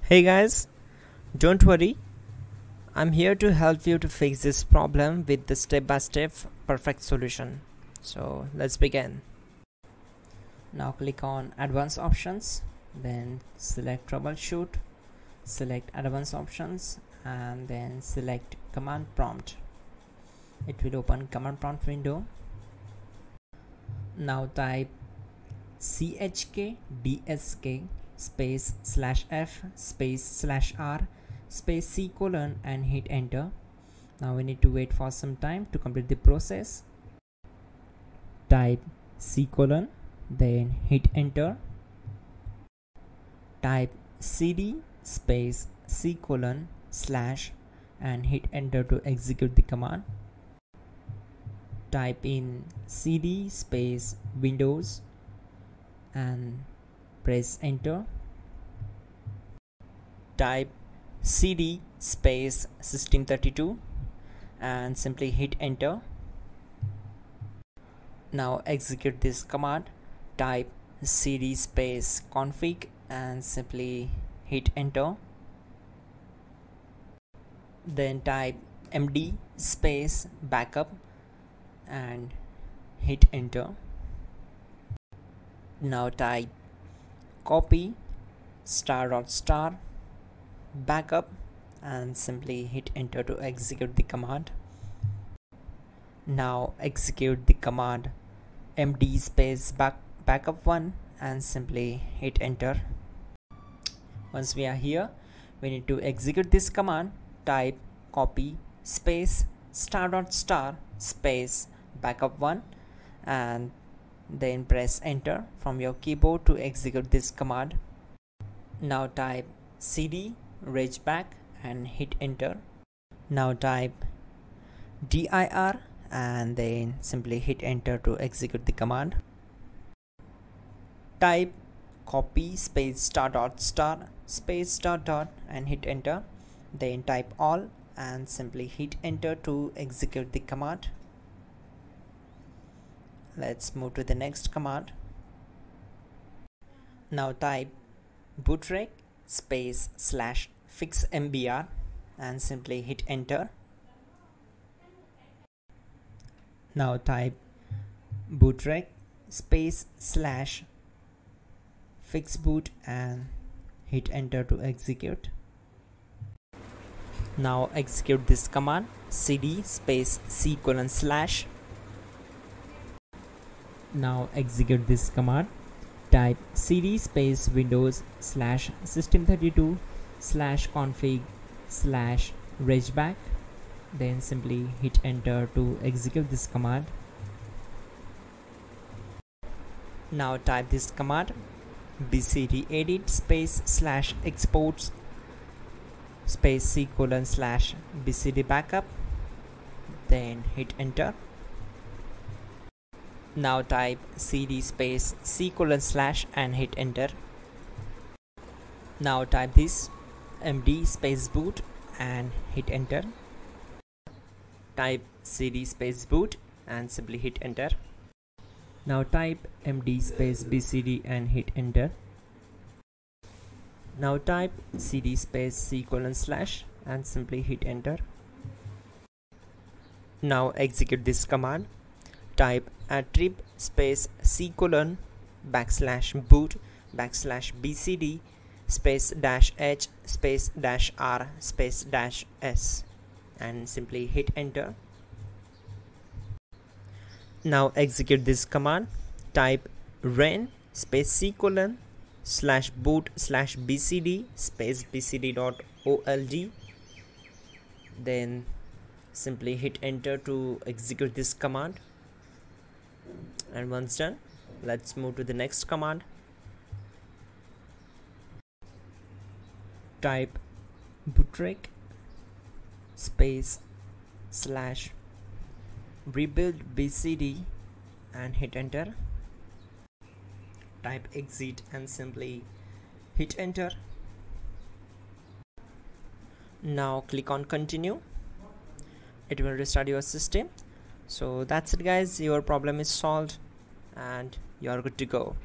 Hey guys, don't worry, I'm here to help you to fix this problem with the step-by-step perfect solution. So let's begin. Now click on advanced options, then select troubleshoot, select advanced options and then select command prompt. It will open command prompt window. Now type chkdsk space /f space /r space c colon and hit enter. Now we need to wait for some time to complete the process. Type c colon, then hit enter. Type cd space c colon / and hit enter to execute the command. Type in cd space windows and press enter. Type cd space system32 and simply hit enter. Now execute this command. Type cd space config and simply hit enter. Then type md space backup and hit enter. Now type copy ** backup and simply hit enter to execute the command. Now execute the command md space backup1 and simply hit enter. Once we are here, we need to execute this command. Type copy space ** space backup1 and then press enter from your keyboard to execute this command. Now type cd regback and hit enter. Now type dir and then simply hit enter to execute the command. Type copy space ** space .. and hit enter. Then type all and simply hit enter to execute the command. Let's move to the next command. Now type bootrec space /fixmbr and simply hit enter. Now type bootrec space /fixboot and hit enter to execute. Now execute this command cd space c colon /. Now execute this command. Type cd space windows /system32 /config /regback, then simply hit enter to execute this command. Now type this command bcd edit space /exports space c colon /bcd backup, then hit enter. Now type cd space c colon / and hit enter. Now type this md space boot and hit enter. Type cd space boot and simply hit enter. Now type md space bcd and hit enter. Now type cd space c colon / and simply hit enter. Now execute this command. Type attrib space c colon /boot /bcd space -h space -r space -s and simply hit enter. Now execute this command. Type ren space c colon /boot /bcd space bcd.old, then simply hit enter to execute this command. And once done, let's move to the next command. Type bootrec space /rebuild bcd and hit enter. Type exit and simply hit enter. Now click on continue. It will restart your system. So that's it guys, your problem is solved and you're good to go.